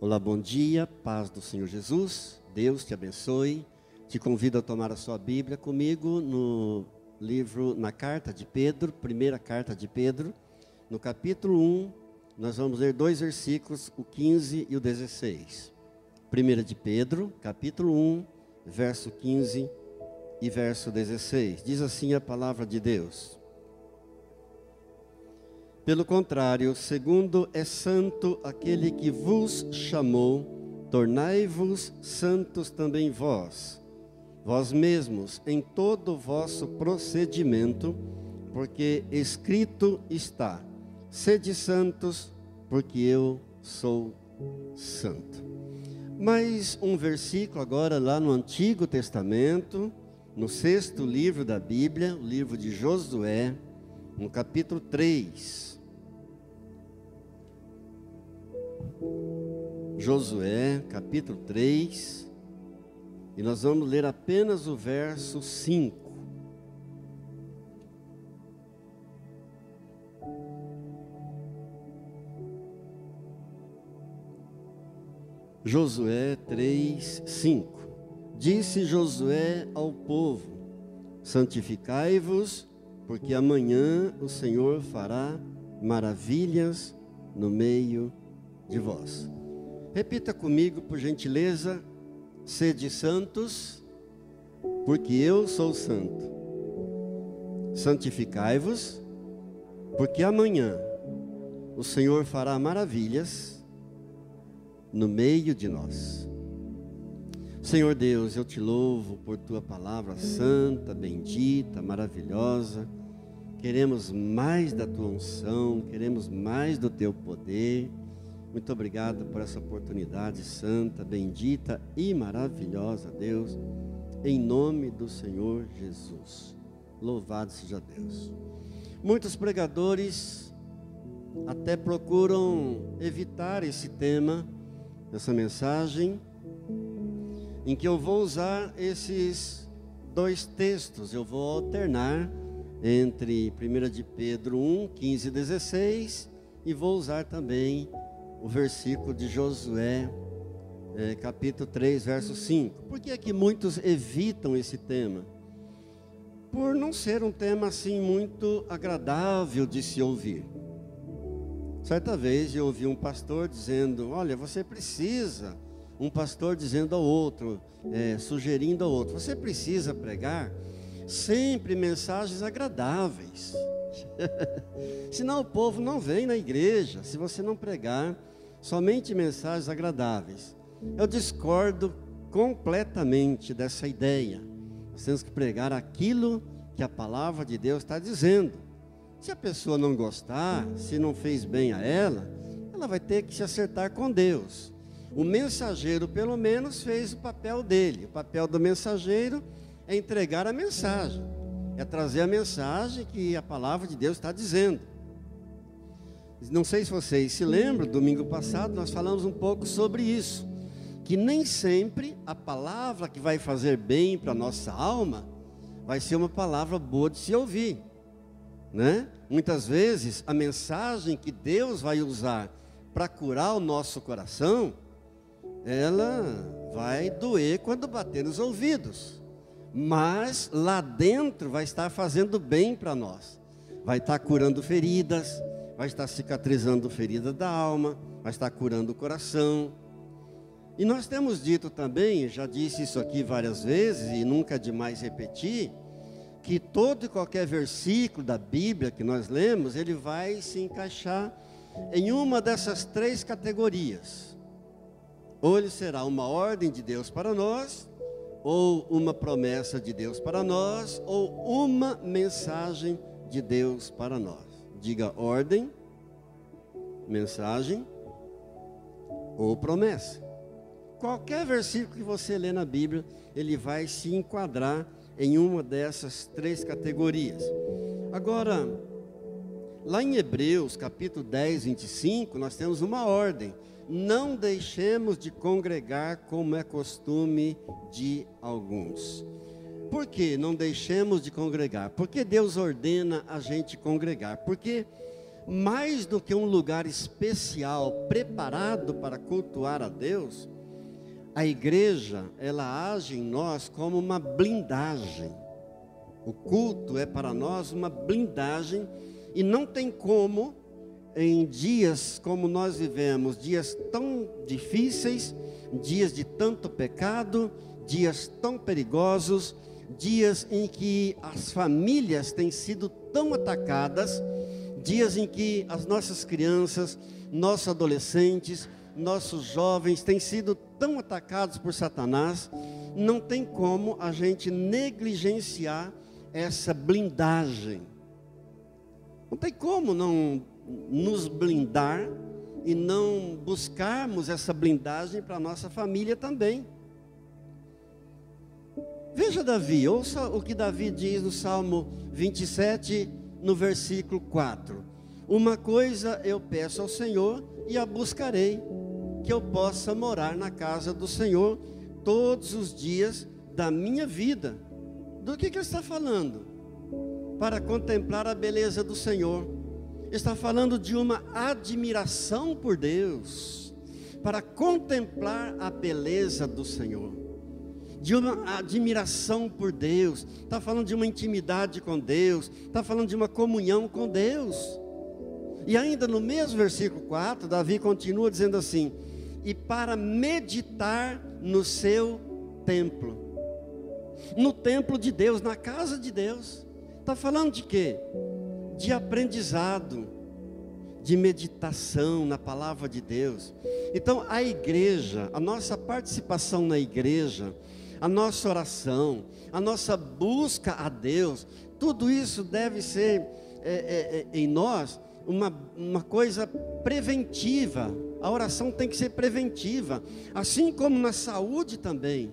Olá, bom dia, paz do Senhor Jesus, Deus te abençoe. Te convido a tomar a sua Bíblia comigo no livro, na carta de Pedro, primeira carta de Pedro, no capítulo 1, nós vamos ler dois versículos, o 15 e o 16. Primeira de Pedro, capítulo 1, verso 15 e verso 16. Diz assim a palavra de Deus: Pelo contrário, segundo é santo aquele que vos chamou, tornai-vos santos também vós mesmos, em todo o vosso procedimento, porque escrito está: sede santos, porque eu sou santo. Mais um versículo agora lá no Antigo Testamento, no 6º livro da Bíblia, o livro de Josué, no capítulo 3. Josué, capítulo 3, e nós vamos ler apenas o verso 5. Josué 3, 5. Disse Josué ao povo: santificai-vos, porque amanhã o Senhor fará maravilhas no meio de vós. Repita comigo, por gentileza: sede santos, porque eu sou santo. Santificai-vos, porque amanhã o Senhor fará maravilhas no meio de nós. Senhor Deus, eu te louvo por tua palavra santa, bendita, maravilhosa. Queremos mais da tua unção, queremos mais do teu poder. Muito obrigado por essa oportunidade santa, bendita e maravilhosa, Deus, em nome do Senhor Jesus. Louvado seja Deus. Muitos pregadores até procuram evitar esse tema, essa mensagem, em que eu vou usar esses dois textos. Eu vou alternar entre 1 de Pedro 1, 15 e 16, e vou usar também o versículo de Josué, capítulo 3, verso 5. Por que é que muitos evitam esse tema? Por não ser um tema assim muito agradável de se ouvir. Certa vez eu ouvi um pastor dizendo: olha, você precisa, um pastor dizendo ao outro, sugerindo ao outro, você precisa pregar sempre mensagens agradáveis. Senão o povo não vem na igreja, se você não pregar somente mensagens agradáveis. Eu discordo completamente dessa ideia. Nós temos que pregar aquilo que a palavra de Deus está dizendo. Se a pessoa não gostar, se não fez bem a ela vai ter que se acertar com Deus. O mensageiro, pelo menos, fez o papel dele. O papel do mensageiro é entregar a mensagem, é trazer a mensagem que a palavra de Deus está dizendo. Não sei se vocês se lembram, domingo passado nós falamos um pouco sobre isso, que nem sempre a palavra que vai fazer bem para a nossa alma vai ser uma palavra boa de se ouvir, né? Muitas vezes a mensagem que Deus vai usar para curar o nosso coração, ela vai doer quando bater nos ouvidos, mas lá dentro vai estar fazendo bem para nós, vai estar curando feridas, vai estar cicatrizando feridas da alma, vai estar curando o coração. E nós temos dito também, já disse isso aqui várias vezes e nunca é demais repetir, que todo e qualquer versículo da Bíblia que nós lemos, ele vai se encaixar em uma dessas três categorias. Ou ele será uma ordem de Deus para nós, ou uma promessa de Deus para nós, ou uma mensagem de Deus para nós. Diga: ordem, mensagem ou promessa. Qualquer versículo que você lê na Bíblia, ele vai se enquadrar em uma dessas três categorias. Agora, lá em Hebreus, capítulo 10, 25, nós temos uma ordem: não deixemos de congregar como é costume de alguns. Por que não deixemos de congregar? Porque Deus ordena a gente congregar? Porque mais do que um lugar especial preparado para cultuar a Deus, a igreja, ela age em nós como uma blindagem. O culto é para nós uma blindagem, e não tem como, em dias como nós vivemos, dias tão difíceis, dias de tanto pecado, dias tão perigosos, dias em que as famílias têm sido tão atacadas, dias em que as nossas crianças, nossos adolescentes, nossos jovens têm sido tão atacados por Satanás, não tem como a gente negligenciar essa blindagem. Não tem como não nos blindar e não buscarmos essa blindagem para a nossa família também. Veja Davi, ouça o que Davi diz no Salmo 27, no versículo 4. Uma coisa eu peço ao Senhor e a buscarei, que eu possa morar na casa do Senhor todos os dias da minha vida. Do que ele está falando? Para contemplar a beleza do Senhor. Está falando de uma admiração por Deus, para contemplar a beleza do Senhor, de uma admiração por Deus. Está falando de uma intimidade com Deus, está falando de uma comunhão com Deus. E ainda no mesmo versículo 4, Davi continua dizendo assim: e para meditar no seu templo, no templo de Deus, na casa de Deus. Está falando de quê? De aprendizado, de meditação na palavra de Deus. Então a igreja, a nossa participação na igreja, a nossa oração, a nossa busca a Deus, tudo isso deve ser em nós uma coisa preventiva. A oração tem que ser preventiva, assim como na saúde também.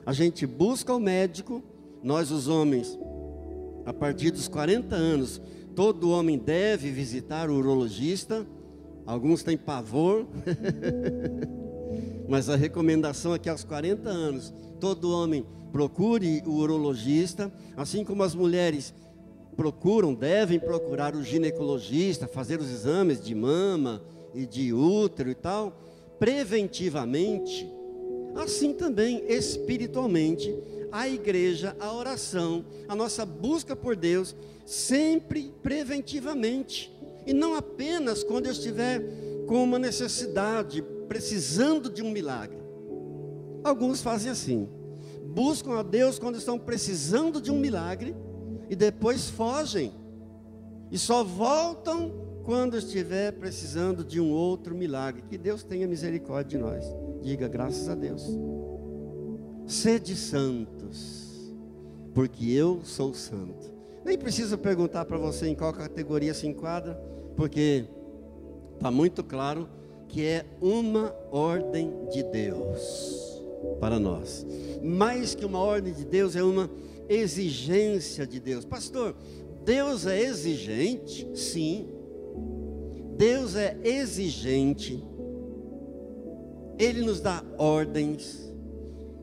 A gente busca o médico, nós os homens, a partir dos 40 anos, todo homem deve visitar o urologista. Alguns têm pavor, mas a recomendação é que aos 40 anos, todo homem procure o urologista, assim como as mulheres devem procurar o ginecologista, fazer os exames de mama e de útero e tal, preventivamente. Assim também espiritualmente, a igreja, a oração, a nossa busca por Deus, sempre preventivamente, e não apenas quando eu estiver com uma necessidade, precisando de um milagre. Alguns fazem assim, buscam a Deus quando estão precisando de um milagre, e depois fogem, e só voltam quando estiver precisando de um outro milagre. Que Deus tenha misericórdia de nós. Diga graças a Deus. Sede santos, porque eu sou santo. Nem preciso perguntar para você em qual categoria se enquadra, porque está muito claro que é uma ordem de Deus para nós. Mais que uma ordem de Deus, é uma exigência de Deus. Pastor, Deus é exigente? Sim, Deus é exigente. Ele nos dá ordens,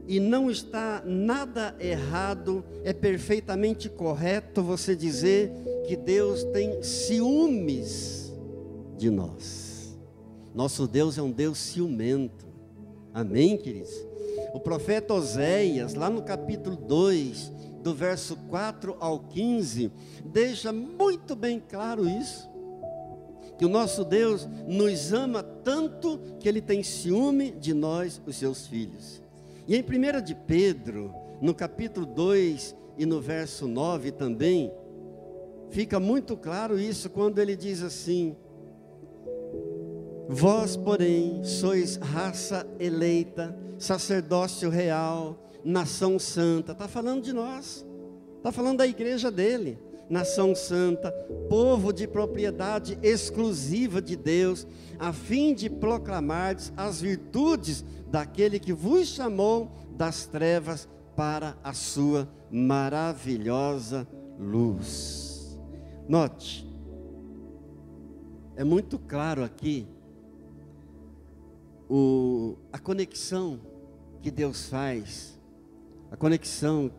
e não está nada errado, é perfeitamente correto você dizer que Deus tem ciúmes de nós. Nosso Deus é um Deus ciumento. Amém, queridos? O profeta Oséias, lá no capítulo 2, do verso 4 ao 15, deixa muito bem claro isso, que o nosso Deus nos ama tanto que Ele tem ciúme de nós, os seus filhos. E em 1 de Pedro, no capítulo 2 e no verso 9 também, fica muito claro isso, quando ele diz assim: vós, porém, sois raça eleita, sacerdócio real, nação santa. Está falando de nós, está falando da igreja dele. Nação santa, povo de propriedade exclusiva de Deus, a fim de proclamardes as virtudes daquele que vos chamou das trevas para a sua maravilhosa luz. Note, é muito claro aqui a conexão que Deus faz, a conexão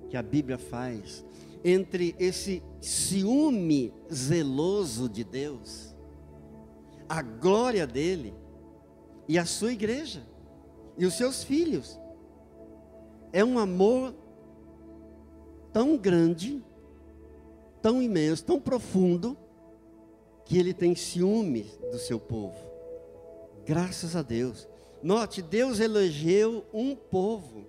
que a Bíblia faz entre esse ciúme zeloso de Deus, a glória dele e a sua igreja e os seus filhos. É um amor tão grande, tão imenso, tão profundo, que ele tem ciúme do seu povo. Graças a Deus. Note, Deus elegeu um povo.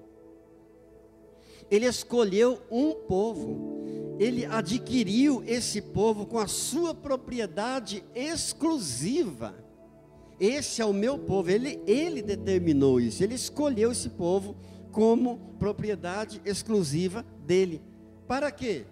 Ele escolheu um povo. Ele adquiriu esse povo com a sua propriedade exclusiva. Esse é o meu povo. Ele determinou isso. Ele escolheu esse povo como propriedade exclusiva dele. Para quê?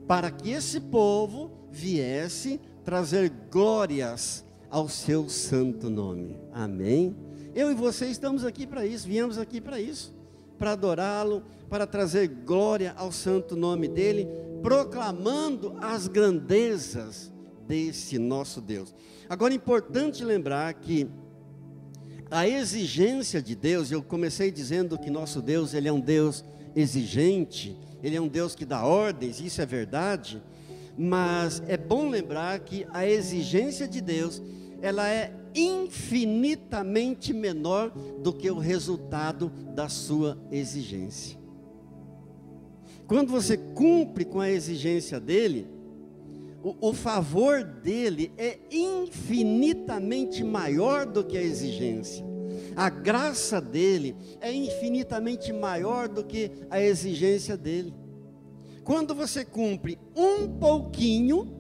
Para que esse povo viesse trazer glórias ao seu santo nome. Amém? Eu e você estamos aqui para isso, viemos aqui para isso, para adorá-lo, para trazer glória ao santo nome dele, proclamando as grandezas desse nosso Deus. Agora é importante lembrar que a exigência de Deus, eu comecei dizendo que nosso Deus, ele é um Deus exigente, ele é um Deus que dá ordens, isso é verdade, mas é bom lembrar que a exigência de Deus, ela é infinitamente menor do que o resultado da sua exigência. Quando você cumpre com a exigência dele, o favor dele é infinitamente maior do que a exigência. A graça dele é infinitamente maior do que a exigência dele. Quando você cumpre um pouquinho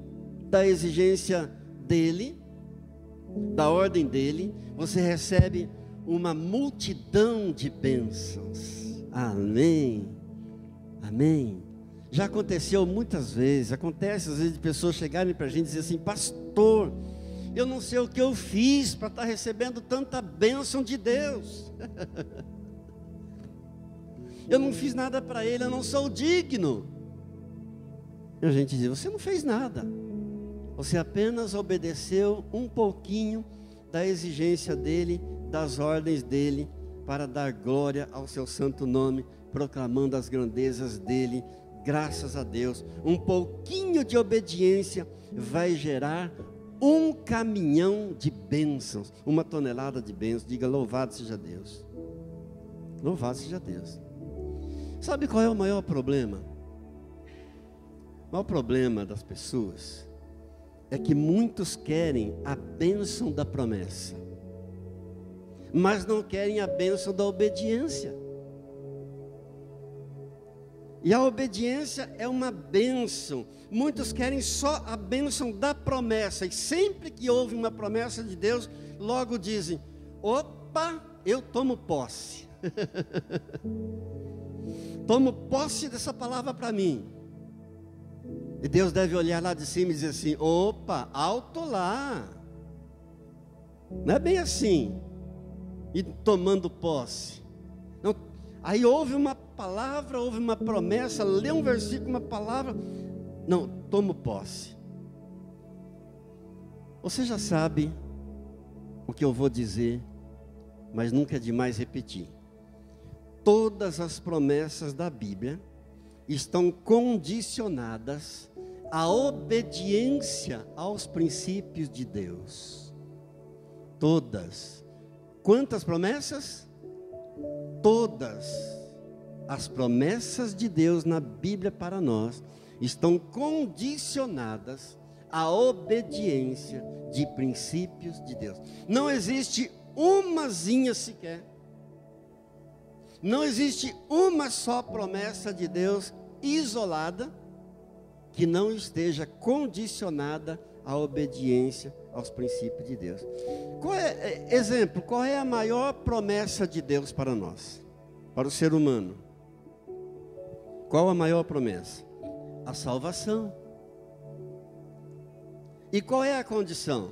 da exigência dele, da ordem dele, você recebe uma multidão de bênçãos. Amém. Amém. Já aconteceu muitas vezes, acontece às vezes de pessoas chegarem para a gente e dizer assim: pastor, eu não sei o que eu fiz para estar recebendo tanta bênção de Deus. Eu não fiz nada para ele, eu não sou digno. E a gente diz: você não fez nada, você apenas obedeceu um pouquinho da exigência dele, das ordens dele, para dar glória ao seu santo nome, proclamando as grandezas dele. Graças a Deus, um pouquinho de obediência vai gerar um caminhão de bênçãos, 1 tonelada de bênçãos. Diga: louvado seja Deus. Louvado seja Deus. Sabe qual é o maior problema? O maior problema das pessoas é que muitos querem a bênção da promessa, mas não querem a bênção da obediência. E a obediência é uma bênção. Muitos querem só a bênção da promessa. E sempre que houve uma promessa de Deus, logo dizem: opa, eu tomo posse. Tomo posse dessa palavra para mim. E Deus deve olhar lá de cima e dizer assim: opa, alto lá. Não é bem assim. E tomando posse. Não, aí houve uma palavra, houve uma promessa, lê um versículo, uma palavra. Não, tomo posse. Você já sabe o que eu vou dizer, mas nunca é demais repetir. Todas as promessas da Bíblia estão condicionadas à obediência aos princípios de Deus. Todas. Quantas promessas? Todas as promessas de Deus na Bíblia para nós estão condicionadas à obediência de princípios de Deus. Não existe umazinha sequer, não existe uma só promessa de Deus isolada que não esteja condicionada à obediência aos princípios de Deus. Exemplo, qual é a maior promessa de Deus para nós, para o ser humano? Qual a maior promessa? A salvação. E qual é a condição?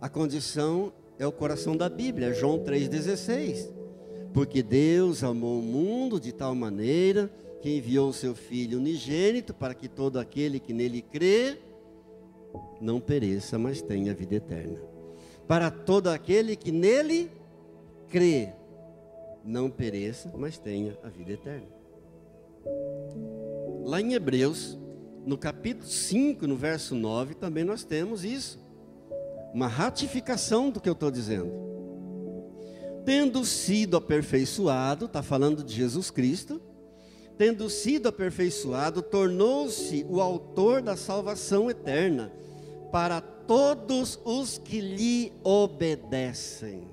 A condição é o coração da Bíblia, João 3,16. Porque Deus amou o mundo de tal maneira que enviou o seu Filho unigênito para que todo aquele que nele crê não pereça, mas tenha vida eterna. Para todo aquele que nele crê, não pereça, mas tenha a vida eterna. Lá em Hebreus, no capítulo 5, no verso 9, também nós temos isso. Uma ratificação do que eu estou dizendo. Tendo sido aperfeiçoado, está falando de Jesus Cristo, tendo sido aperfeiçoado, tornou-se o autor da salvação eterna para todos os que lhe obedecem.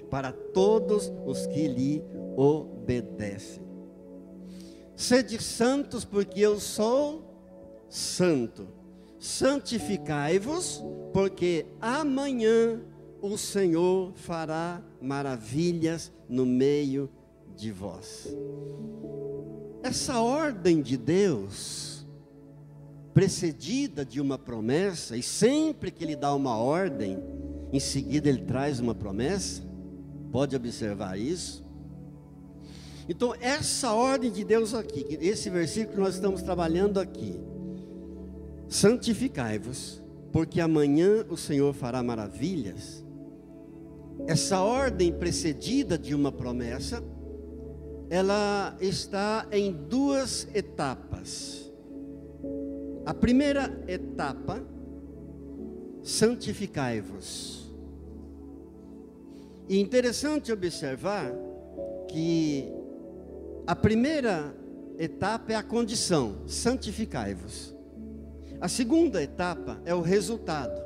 Para todos os que lhe obedecem. Sede santos, porque eu sou santo. Santificai-vos, porque amanhã o Senhor fará maravilhas no meio de vós. Essa ordem de Deus, precedida de uma promessa, e sempre que Ele dá uma ordem, em seguida Ele traz uma promessa, pode observar isso. Então, essa ordem de Deus aqui, esse versículo que nós estamos trabalhando aqui, santificai-vos, porque amanhã o Senhor fará maravilhas. Essa ordem precedida de uma promessa, ela está em duas etapas. A primeira etapa, santificai-vos. E interessante observar que a primeira etapa é a condição, santificai-vos. A segunda etapa é o resultado.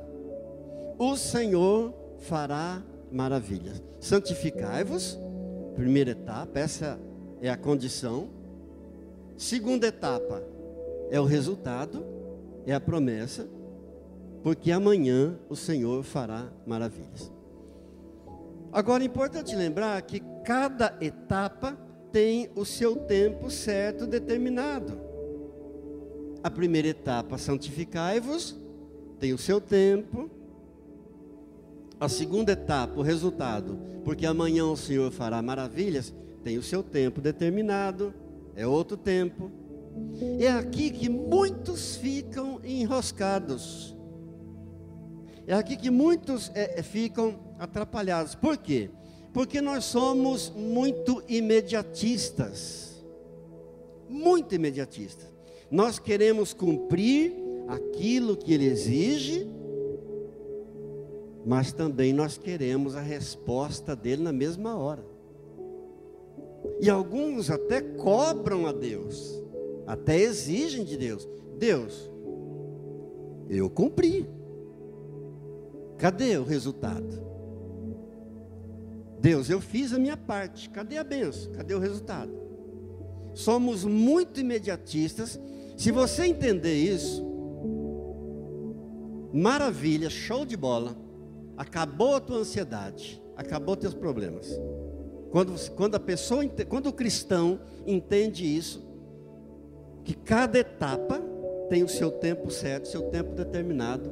O Senhor fará maravilhas. Santificai-vos, primeira etapa, essa é a condição. Segunda etapa é o resultado, é a promessa, porque amanhã o Senhor fará maravilhas. Agora é importante lembrar que cada etapa tem o seu tempo certo determinado. A primeira etapa, santificai-vos, tem o seu tempo. A segunda etapa, o resultado, porque amanhã o Senhor fará maravilhas, tem o seu tempo determinado, é outro tempo. É aqui que muitos ficam enroscados. É aqui que muitos ficam atrapalhados. Por quê? Porque nós somos muito imediatistas. Muito imediatistas. Nós queremos cumprir aquilo que Ele exige, mas também nós queremos a resposta dEle na mesma hora. E alguns até cobram a Deus, até exigem de Deus: Deus, eu cumpri, cadê o resultado? Deus, eu fiz a minha parte, cadê a bênção? Cadê o resultado? Somos muito imediatistas. Se você entender isso, maravilha, show de bola, acabou a tua ansiedade, acabou teus problemas. Quando o cristão entende isso, que cada etapa tem o seu tempo certo, seu tempo determinado,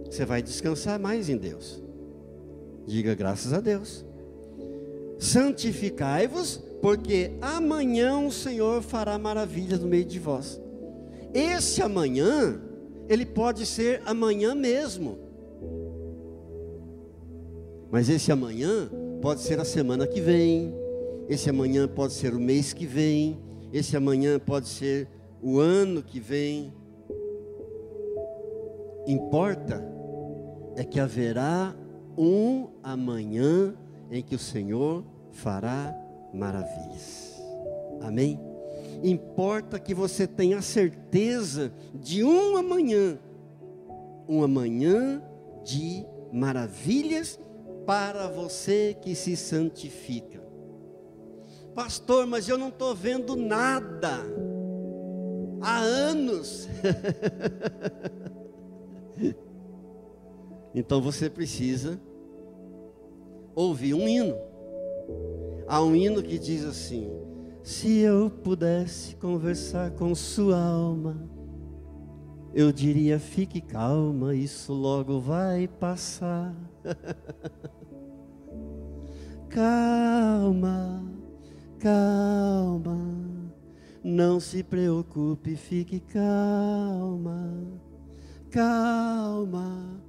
você vai descansar mais em Deus. Diga graças a Deus. Santificai-vos, porque amanhã o Senhor fará maravilhas no meio de vós. Esse amanhã, ele pode ser amanhã mesmo. Mas esse amanhã pode ser a semana que vem. Esse amanhã pode ser o mês que vem. Esse amanhã pode ser o ano que vem. Importa é que haverá um amanhã em que o Senhor fará maravilhas. Amém? Importa que você tenha certeza de um amanhã de maravilhas para você que se santifica. Pastor, mas eu não estou vendo nada há anos. Então você precisa ouvir um hino. Há um hino que diz assim: se eu pudesse conversar com sua alma, eu diria: fique calma, isso logo vai passar. Calma, calma, não se preocupe, fique calma. Calma,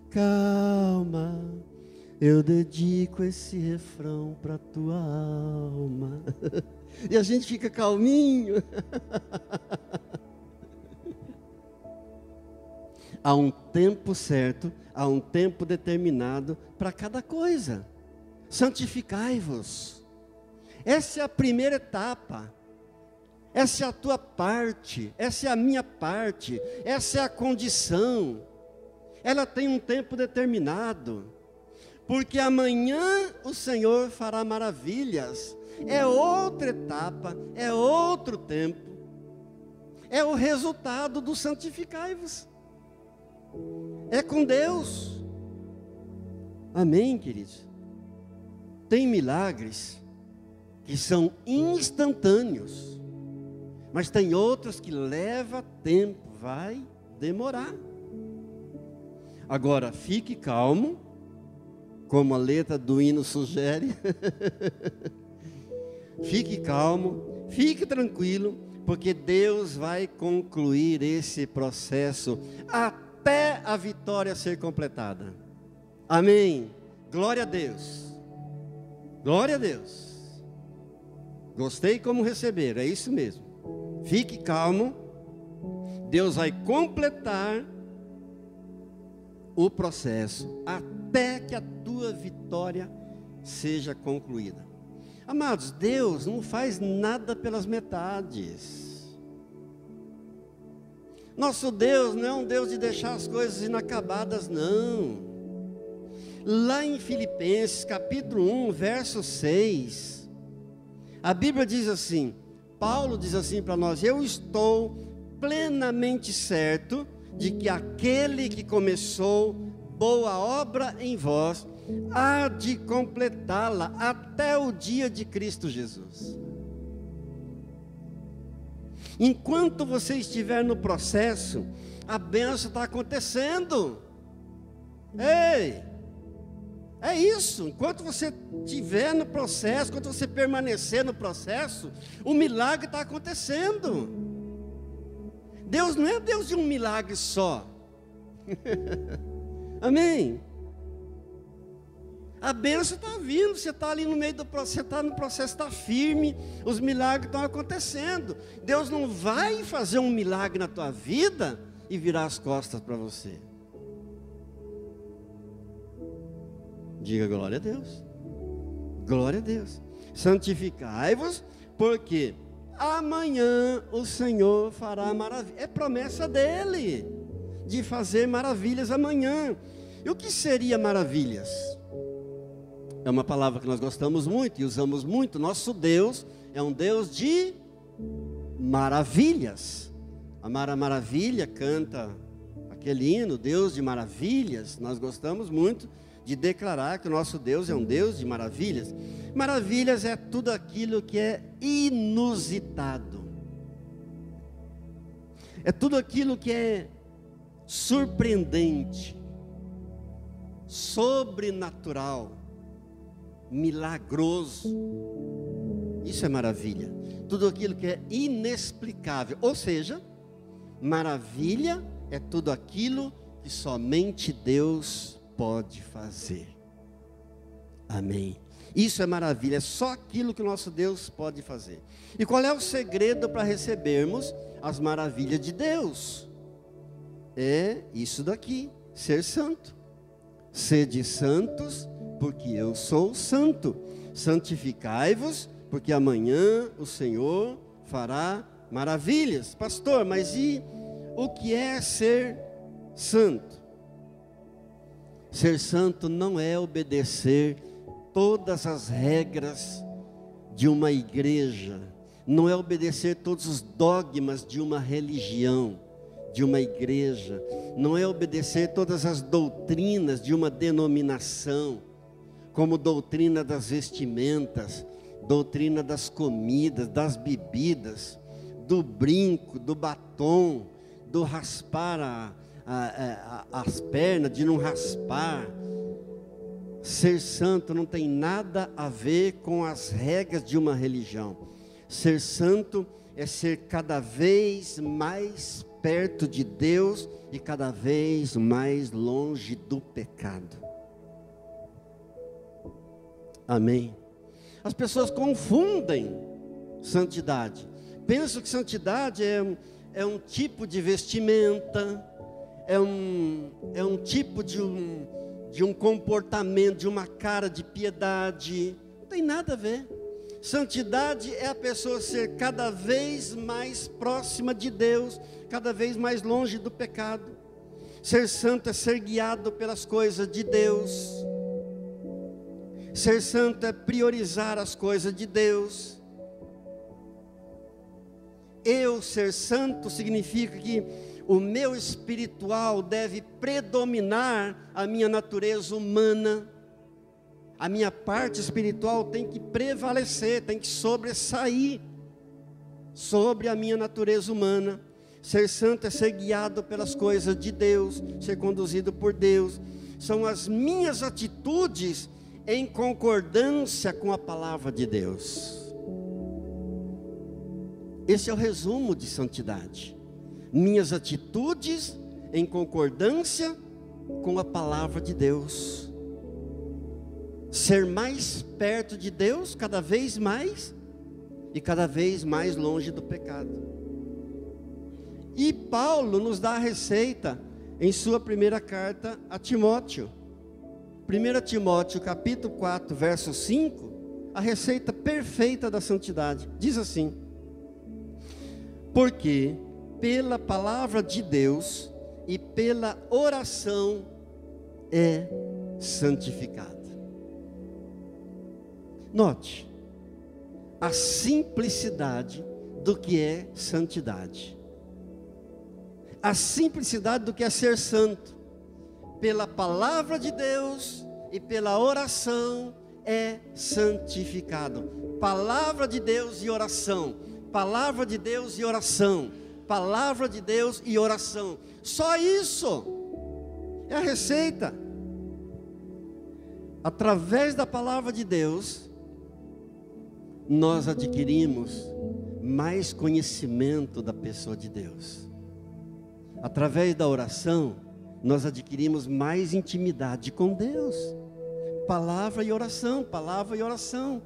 calma, eu dedico esse refrão para tua alma. E a gente fica calminho. Há um tempo certo, há um tempo determinado para cada coisa. Santificai-vos. Essa é a primeira etapa. Essa é a tua parte, essa é a minha parte, essa é a condição. Ela tem um tempo determinado. Porque amanhã o Senhor fará maravilhas. É outra etapa, é outro tempo. É o resultado do santificai-vos. É com Deus. Amém, queridos? Tem milagres que são instantâneos, mas tem outros que levam tempo, vai demorar. Agora, fique calmo, como a letra do hino sugere. Fique calmo, fique tranquilo, porque Deus vai concluir esse processo até a vitória ser completada. Amém. Glória a Deus. Glória a Deus. Gostei como receber, é isso mesmo. Fique calmo. Deus vai completar o processo até que a tua vitória seja concluída. Amados, Deus não faz nada pelas metades. Nosso Deus não é um Deus de deixar as coisas inacabadas, não. Lá em Filipenses, capítulo 1, verso 6, a Bíblia diz assim, Paulo diz assim para nós: eu estou plenamente certo de que aquele que começou boa obra em vós, há de completá-la até o dia de Cristo Jesus. Enquanto você estiver no processo, a bênção está acontecendo. Ei, é isso. Enquanto você estiver no processo, enquanto você permanecer no processo, o milagre está acontecendo. Deus não é Deus de um milagre só. Amém? A bênção está vindo, você está ali no meio do processo, você está no processo, está firme, os milagres estão acontecendo. Deus não vai fazer um milagre na tua vida e virar as costas para você. Diga glória a Deus. Glória a Deus. Santificai-vos, porque amanhã o Senhor fará maravilha. É promessa dele, de fazer maravilhas amanhã. E o que seria maravilhas? É uma palavra que nós gostamos muito e usamos muito. Nosso Deus é um Deus de maravilhas. A Mara Maravilha canta aquele hino, Deus de maravilhas. Nós gostamos muito de declarar que o nosso Deus é um Deus de maravilhas. Maravilhas é tudo aquilo que é inusitado. É tudo aquilo que é surpreendente, sobrenatural, milagroso. Isso é maravilha. Tudo aquilo que é inexplicável. Ou seja, maravilha é tudo aquilo que somente Deus pode fazer. Amém. Isso é maravilha, é só aquilo que o nosso Deus pode fazer. E qual é o segredo para recebermos as maravilhas de Deus? É isso daqui, ser santo. Sede santos, porque eu sou santo. Santificai-vos, porque amanhã o Senhor fará maravilhas. Pastor, mas e o que é ser santo? Ser santo não é obedecer todas as regras de uma igreja, não é obedecer todos os dogmas de uma religião, de uma igreja, não é obedecer todas as doutrinas de uma denominação, como doutrina das vestimentas, doutrina das comidas, das bebidas, do brinco, do batom, do raspar as pernas, de não raspar. Ser santo não tem nada a ver com as regras de uma religião. Ser santo é ser cada vez mais perto de Deus e cada vez mais longe do pecado. Amém? As pessoas confundem santidade. Pensam que santidade é um tipo de vestimenta, é um tipo de um comportamento, de uma cara de piedade. Não tem nada a ver. Santidade é a pessoa ser cada vez mais próxima de Deus, cada vez mais longe do pecado. Ser santo é ser guiado pelas coisas de Deus. Ser santo é priorizar as coisas de Deus. Eu ser santo significa que o meu espiritual deve predominar a minha natureza humana. A minha parte espiritual tem que prevalecer, tem que sobressair sobre a minha natureza humana. Ser santo é ser guiado pelas coisas de Deus, ser conduzido por Deus. São as minhas atitudes em concordância com a palavra de Deus. Esse é o resumo de santidade. Minhas atitudes em concordância com a palavra de Deus. Ser mais perto de Deus cada vez mais e cada vez mais longe do pecado. E Paulo nos dá a receita em sua primeira carta a Timóteo. 1 Timóteo capítulo 4, verso 5, a receita perfeita da santidade. Diz assim: porque pela palavra de Deus e pela oração é santificado. Note a simplicidade do que é santidade. A simplicidade do que é ser santo. Pela palavra de Deus e pela oração é santificado. Palavra de Deus e oração. Palavra de Deus e oração. Palavra de Deus e oração. Só isso é a receita. Através da palavra de Deus, nós adquirimos mais conhecimento da pessoa de Deus. Através da oração, nós adquirimos mais intimidade com Deus. Palavra e oração, palavra e oração.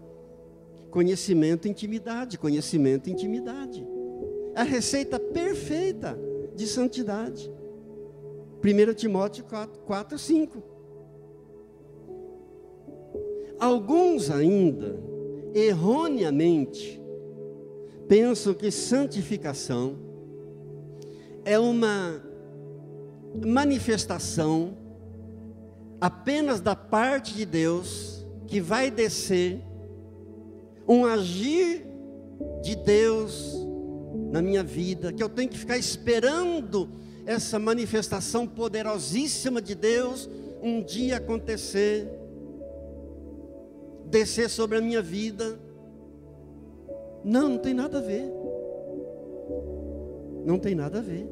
Conhecimento e intimidade, conhecimento e intimidade. É a receita perfeita de santidade. 1 Timóteo 4, 5. Alguns ainda, erroneamente, pensam que santificação é uma manifestação apenas da parte de Deus, que vai descer um agir de Deus na minha vida, que eu tenho que ficar esperando essa manifestação poderosíssima de Deus um dia acontecer, descer sobre a minha vida. Não, não tem nada a ver. Não tem nada a ver.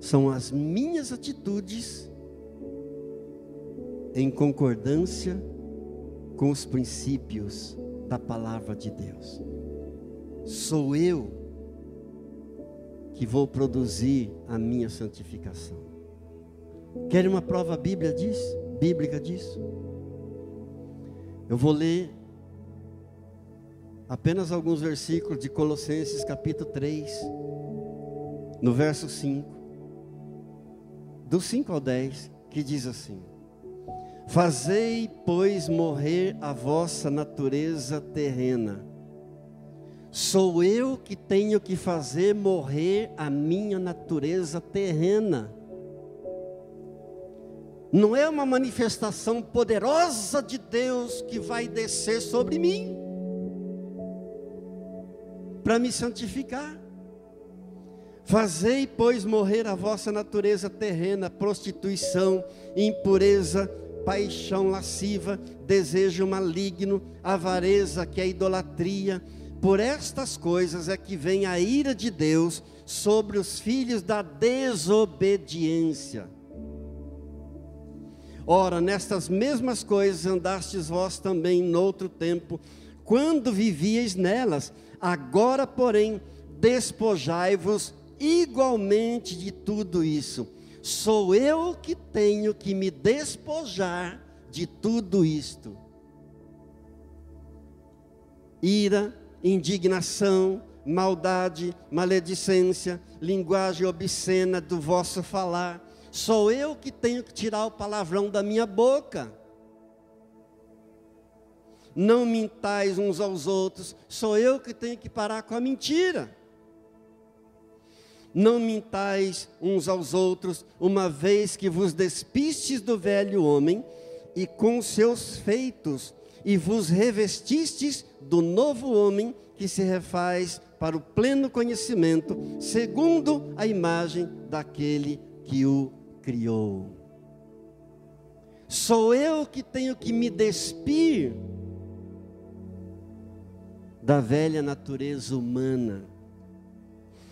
São as minhas atitudes em concordância com os princípios da palavra de Deus. Sou eu que vou produzir a minha santificação. Querem uma prova bíblica disso? Eu vou ler apenas alguns versículos de Colossenses capítulo 3, no verso 5, do 5 ao 10, que diz assim: fazei, pois, morrer a vossa natureza terrena. Sou eu que tenho que fazer morrer a minha natureza terrena. Não é uma manifestação poderosa de Deus que vai descer sobre mim para me santificar. Fazei, pois, morrer a vossa natureza terrena: prostituição, impureza, paixão lasciva, desejo maligno, avareza, que é idolatria. Por estas coisas é que vem a ira de Deus sobre os filhos da desobediência. Ora, nestas mesmas coisas andastes vós também noutro tempo, quando vivíeis nelas. Agora, porém, despojai-vos igualmente de tudo isso. Sou eu que tenho que me despojar de tudo isto: ira, indignação, maldade, maledicência, linguagem obscena do vosso falar. Sou eu que tenho que tirar o palavrão da minha boca. Não mintais uns aos outros, sou eu que tenho que parar com a mentira. Não mintais uns aos outros, uma vez que vos despistes do velho homem, e com seus feitos, e vos revestistes do novo homem, que se refaz para o pleno conhecimento, segundo a imagem daquele que o criou. Sou eu que tenho que me despir da velha natureza humana,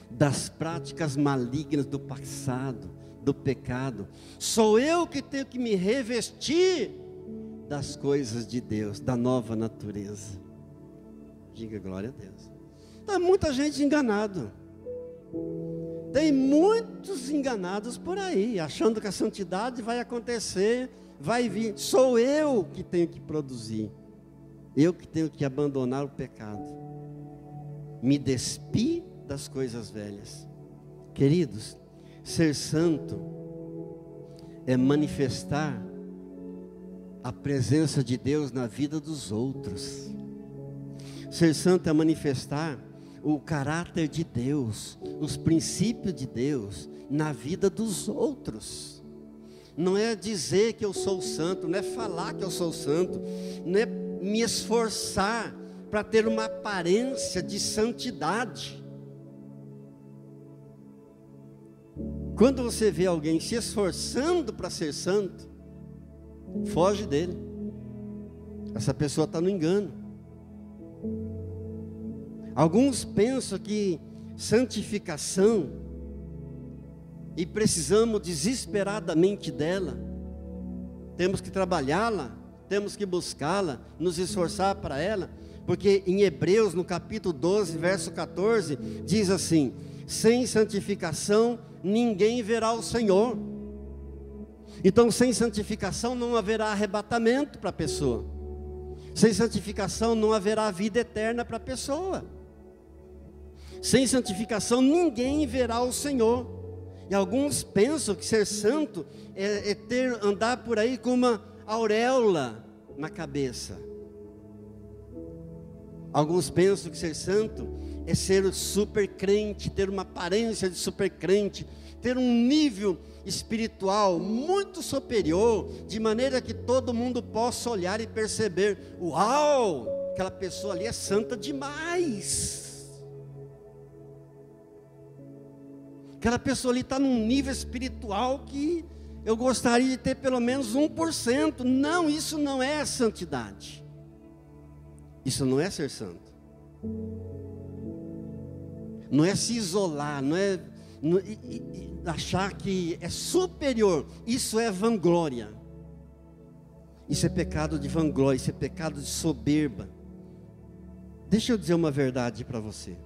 das práticas malignas do passado, do pecado. Sou eu que tenho que me revestir das coisas de Deus, da nova natureza. Diga glória a Deus. Tem muita gente enganada. Tem muitos enganados por aí, achando que a santidade vai acontecer, vai vir. Sou eu que tenho que produzir. Eu que tenho que abandonar o pecado. Me despir das coisas velhas. Queridos, ser santo é manifestar a presença de Deus na vida dos outros. Ser santo é manifestar o caráter de Deus, os princípios de Deus na vida dos outros. Não é dizer que eu sou santo, não é falar que eu sou santo, não é me esforçar para ter uma aparência de santidade. Quando você vê alguém se esforçando para ser santo, foge dele. Essa pessoa está no engano. Alguns pensam que santificação, e precisamos desesperadamente dela, temos que trabalhá-la, temos que buscá-la, nos esforçar para ela, porque em Hebreus, no capítulo 12, verso 14, diz assim: sem santificação ninguém verá o Senhor. Então, sem santificação não haverá arrebatamento para a pessoa. Sem santificação não haverá vida eterna para a pessoa. Sem santificação ninguém verá o Senhor. E alguns pensam que ser santo é andar por aí com uma auréola na cabeça. Alguns pensam que ser santo é ser super crente, ter uma aparência de super crente, ter um nível espiritual muito superior, de maneira que todo mundo possa olhar e perceber: uau, aquela pessoa ali é santa demais. Aquela pessoa ali está num nível espiritual que eu gostaria de ter pelo menos 1%. Não, isso não é santidade. Isso não é ser santo. Não é se isolar, não é achar que é superior. Isso é vanglória. Isso é pecado de vanglória, isso é pecado de soberba. Deixa eu dizer uma verdade para você.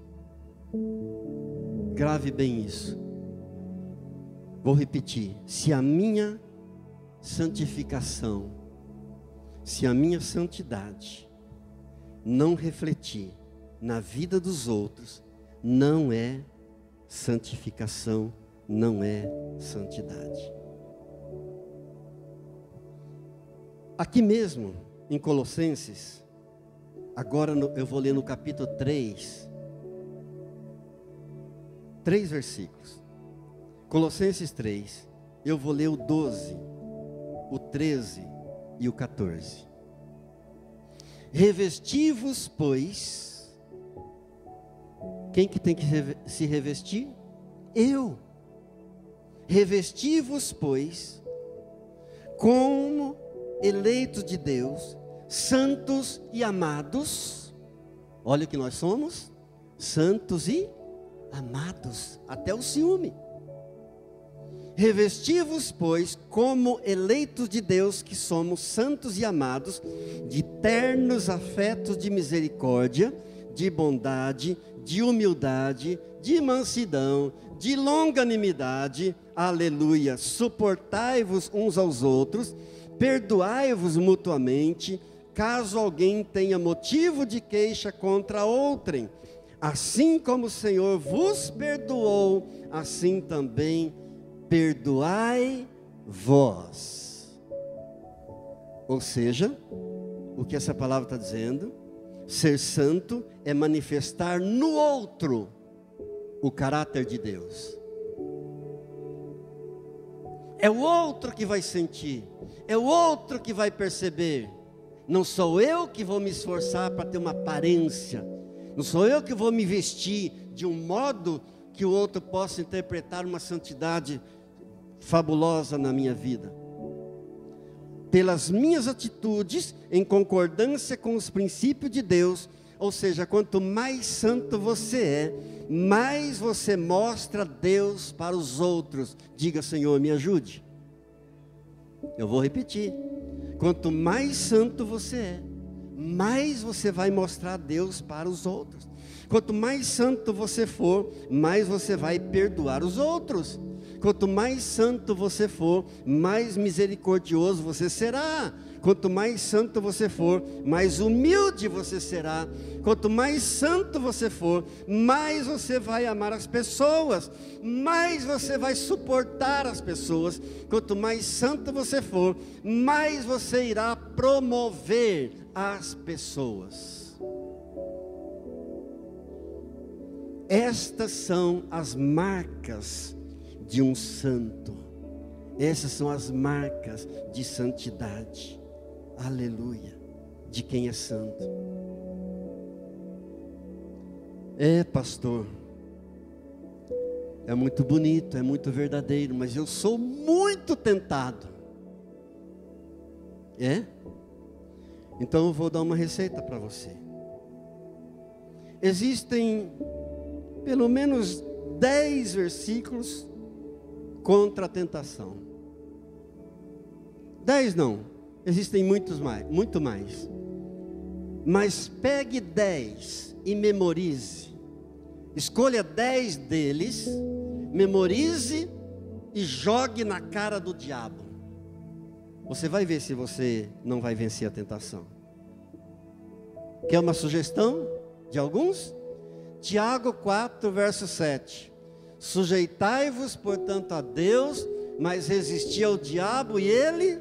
Grave bem isso. Vou repetir: se a minha santificação, se a minha santidade não refletir na vida dos outros, não é santificação, não é santidade. Aqui mesmo, em Colossenses, agora eu vou ler no capítulo 3, 3 versículos. Colossenses 3, eu vou ler o 12, o 13 e o 14. Revesti-vos, pois. Quem que tem que se revestir? Eu. Revesti-vos, pois, como eleitos de Deus, santos e amados. Olha o que nós somos: santos e amados, até o ciúme. Revesti-vos, pois, como eleitos de Deus, que somos santos e amados, de ternos afetos de misericórdia, de bondade, de humildade, de mansidão, de longanimidade. Aleluia. Suportai-vos uns aos outros, perdoai-vos mutuamente, caso alguém tenha motivo de queixa contra outrem. Assim como o Senhor vos perdoou, assim também perdoai vós. Ou seja, o que essa palavra está dizendo? Ser santo é manifestar no outro o caráter de Deus. É o outro que vai sentir, é o outro que vai perceber. Não sou eu que vou me esforçar para ter uma aparência, não sou eu que vou me vestir de um modo que o outro possa interpretar uma santidade fabulosa na minha vida. Pelas minhas atitudes, em concordância com os princípios de Deus, ou seja, quanto mais santo você é, mais você mostra Deus para os outros. Diga: Senhor, me ajude. Eu vou repetir. Quanto mais santo você é, mais você vai mostrar Deus para os outros. Quanto mais santo você for, mais você vai perdoar os outros. Quanto mais santo você for, mais misericordioso você será. Quanto mais santo você for, mais humilde você será. Quanto mais santo você for, mais você vai amar as pessoas, mais você vai suportar as pessoas. Quanto mais santo você for, mais você irá promover as pessoas. Estas são as marcas de um santo. Essas são as marcas de santidade. Aleluia, de quem é santo. Pastor, é muito bonito, é muito verdadeiro, mas eu sou muito tentado. Então eu vou dar uma receita para você. Existem pelo menos 10 versículos contra a tentação. 10 não, existem muito mais. Mas pegue 10 e memorize. Escolha 10 deles, memorize e jogue na cara do diabo. Você vai ver se você não vai vencer a tentação. Quer uma sugestão de alguns? Tiago 4, verso 7. Sujeitai-vos, portanto, a Deus, mas resisti ao diabo e ele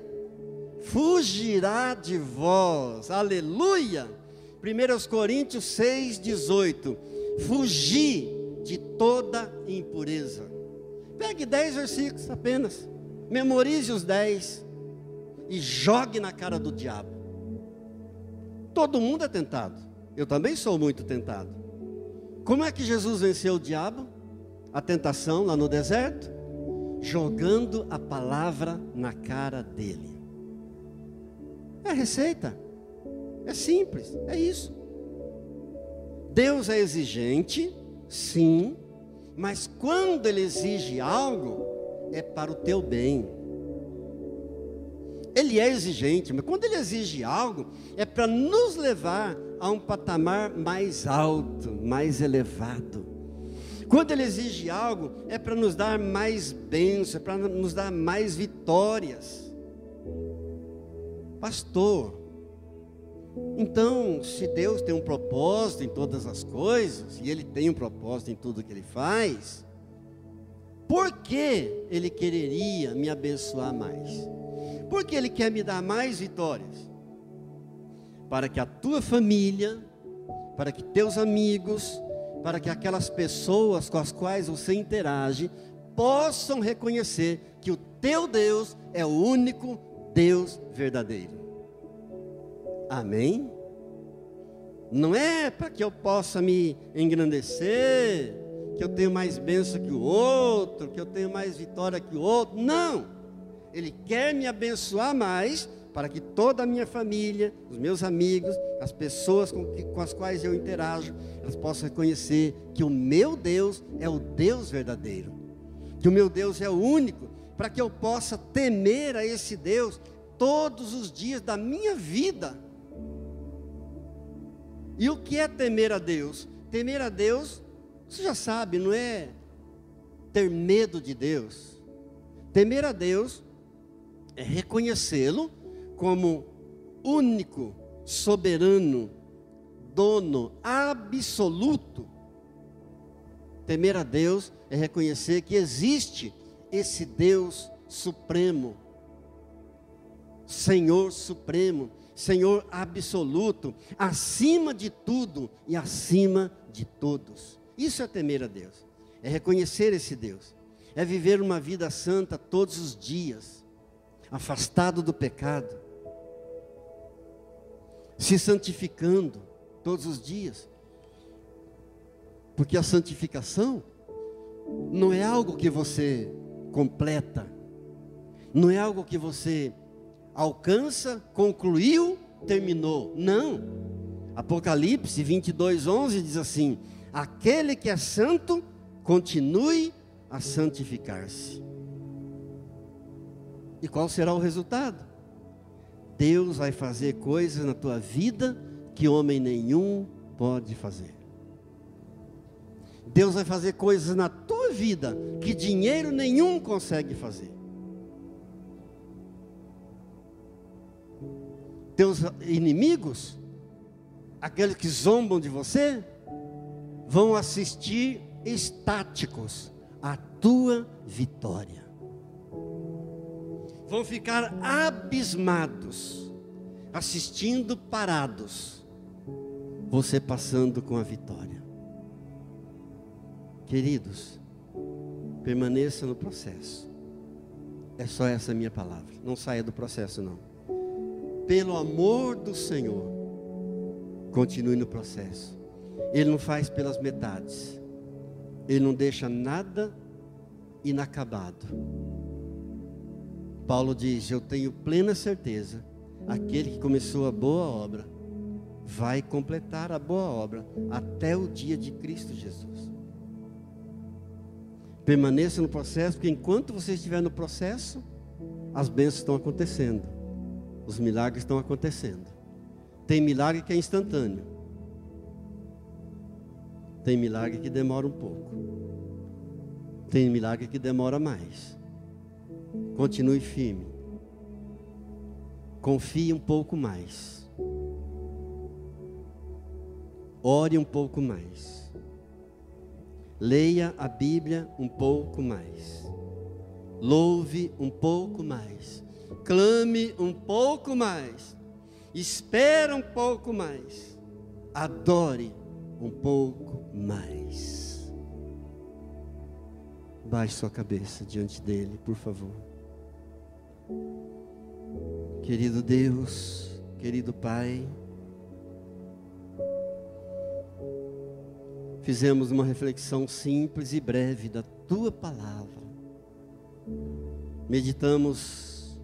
fugirá de vós. Aleluia! 1 Coríntios 6, 18. Fugir de toda impureza. Pegue 10 versículos apenas, memorize os 10 e jogue na cara do diabo. Todo mundo é tentado, eu também sou muito tentado. Como é que Jesus venceu o diabo? A tentação lá no deserto? Jogando a palavra na cara dele. É a receita, é simples, é isso. Deus é exigente, sim, mas quando Ele exige algo, é para o teu bem. Ele é exigente, mas quando Ele exige algo, é para nos levar a um patamar mais alto, mais elevado. Quando Ele exige algo, é para nos dar mais bênção, é para nos dar mais vitórias. Pastor, então, se Deus tem um propósito em todas as coisas, e Ele tem um propósito em tudo que Ele faz, por que Ele quereria me abençoar mais? Por que Ele quer me dar mais vitórias? Para que a tua família, para que teus amigos, para que aquelas pessoas com as quais você interage, possam reconhecer que o teu Deus é o único Deus verdadeiro. Amém? Não é para que eu possa me engrandecer, que eu tenho mais bênção que o outro, que eu tenho mais vitória que o outro. Não! Ele quer me abençoar mais, para que toda a minha família, os meus amigos, as pessoas com as quais eu interajo, elas possam reconhecer que o meu Deus é o Deus verdadeiro, que o meu Deus é o único, para que eu possa temer a esse Deus todos os dias da minha vida. E o que é temer a Deus? Temer a Deus, você já sabe, não é ter medo de Deus. Temer a Deus é reconhecê-lo como único, soberano, dono absoluto Temer a Deus é reconhecer que existe esse Deus supremo, Senhor supremo, Senhor absoluto, acima de tudo e acima de todos. Isso é temer a Deus, é reconhecer esse Deus, é viver uma vida santa todos os dias, afastado do pecado, se santificando todos os dias, porque a santificação não é algo que você completa, não é algo que você alcança, concluiu, terminou. Não. Apocalipse 22:11 diz assim: aquele que é santo, continue a santificar-se. E qual será o resultado? Deus vai fazer coisas na tua vida que homem nenhum pode fazer. Deus vai fazer coisas na tua vida que dinheiro nenhum consegue fazer. Teus inimigos, aqueles que zombam de você, vão assistir estáticos à tua vitória. Vão ficar abismados, assistindo parados, você passando com a vitória. Queridos, permaneça no processo. É só essa minha palavra. Não saia do processo, não. Pelo amor do Senhor, continue no processo. Ele não faz pelas metades. Ele não deixa nada inacabado. Paulo diz: eu tenho plena certeza, aquele que começou a boa obra, vai completar a boa obra, até o dia de Cristo Jesus. Permaneça no processo, porque enquanto você estiver no processo, as bênçãos estão acontecendo, os milagres estão acontecendo. Tem milagre que é instantâneo, tem milagre que demora um pouco, tem milagre que demora mais. Continue firme, confie um pouco mais, ore um pouco mais, leia a Bíblia um pouco mais, louve um pouco mais, clame um pouco mais, espera um pouco mais, adore um pouco mais. Baixe sua cabeça diante dele, por favor. Querido Deus, querido Pai, fizemos uma reflexão simples e breve da Tua Palavra. Meditamos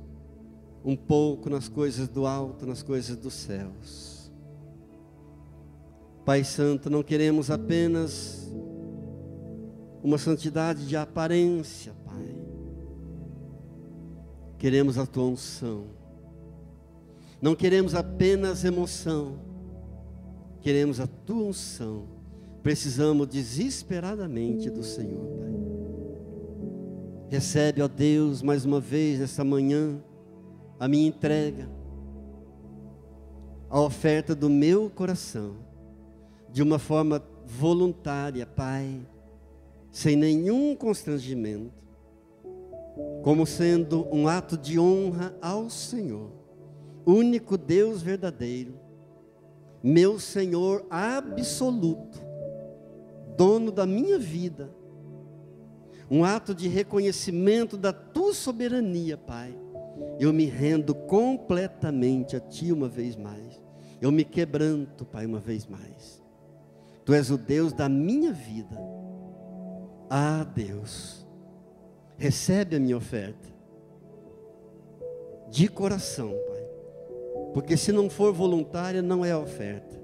um pouco nas coisas do alto, nas coisas dos céus. Pai Santo, não queremos apenas uma santidade de aparência, Pai. Queremos a Tua unção. Não queremos apenas emoção. Queremos a Tua unção. Precisamos desesperadamente do Senhor, Pai. Recebe, ó Deus, mais uma vez nessa manhã, a minha entrega, a oferta do meu coração, de uma forma voluntária, Pai, sem nenhum constrangimento, como sendo um ato de honra ao Senhor, único Deus verdadeiro, meu Senhor absoluto, dono da minha vida, um ato de reconhecimento da Tua soberania, Pai. Eu me rendo completamente a Ti uma vez mais, eu me quebranto, Pai, uma vez mais. Tu és o Deus da minha vida. Ah, Deus, recebe a minha oferta, de coração, Pai, porque se não for voluntária, não é oferta.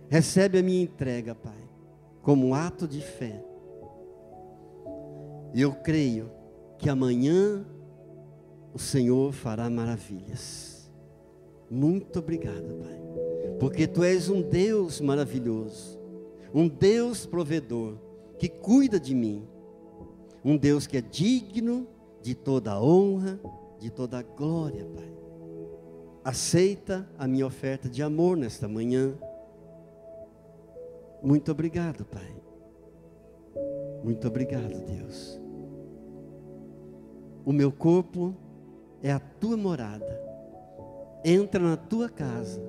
Recebe a minha entrega, Pai, como um ato de fé. E eu creio que amanhã o Senhor fará maravilhas. Muito obrigado, Pai, porque Tu és um Deus maravilhoso, um Deus provedor, que cuida de mim, um Deus que é digno de toda a honra, de toda a glória, Pai. Aceita a minha oferta de amor nesta manhã. Muito obrigado, Pai. Muito obrigado, Deus. O meu corpo é a tua morada. Entra na tua casa.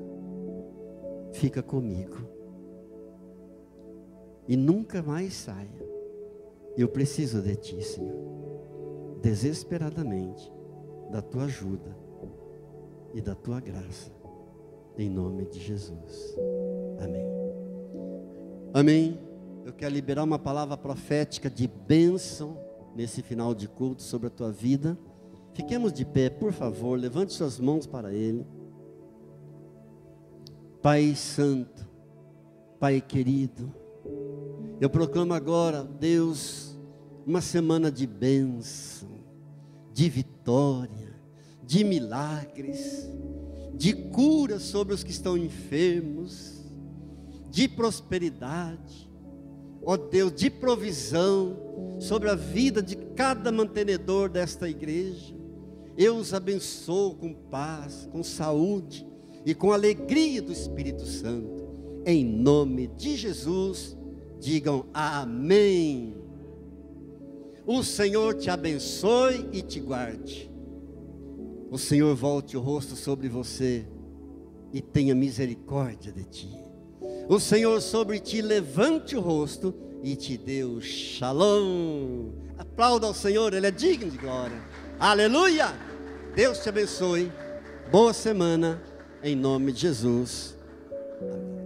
Fica comigo. E nunca mais saia. Eu preciso de ti, Senhor. Desesperadamente. Da tua ajuda. E da tua graça. Em nome de Jesus. Amém. Amém. Eu quero liberar uma palavra profética de bênção nesse final de culto sobre a tua vida. Fiquemos de pé, por favor, levante suas mãos para Ele. Pai Santo, Pai querido, eu proclamo agora, Deus, uma semana de bênção, de vitória, de milagres, de cura sobre os que estão enfermos, de prosperidade, ó Deus, de provisão sobre a vida de cada mantenedor desta igreja. Eu os abençoo com paz, com saúde e com alegria do Espírito Santo. Em nome de Jesus, digam amém. O Senhor te abençoe e te guarde. O Senhor volte o rosto sobre você e tenha misericórdia de ti. O Senhor sobre ti levante o rosto e te dê o shalom. Aplauda ao Senhor, Ele é digno de glória. Aleluia! Deus te abençoe. Boa semana, em nome de Jesus. Amém.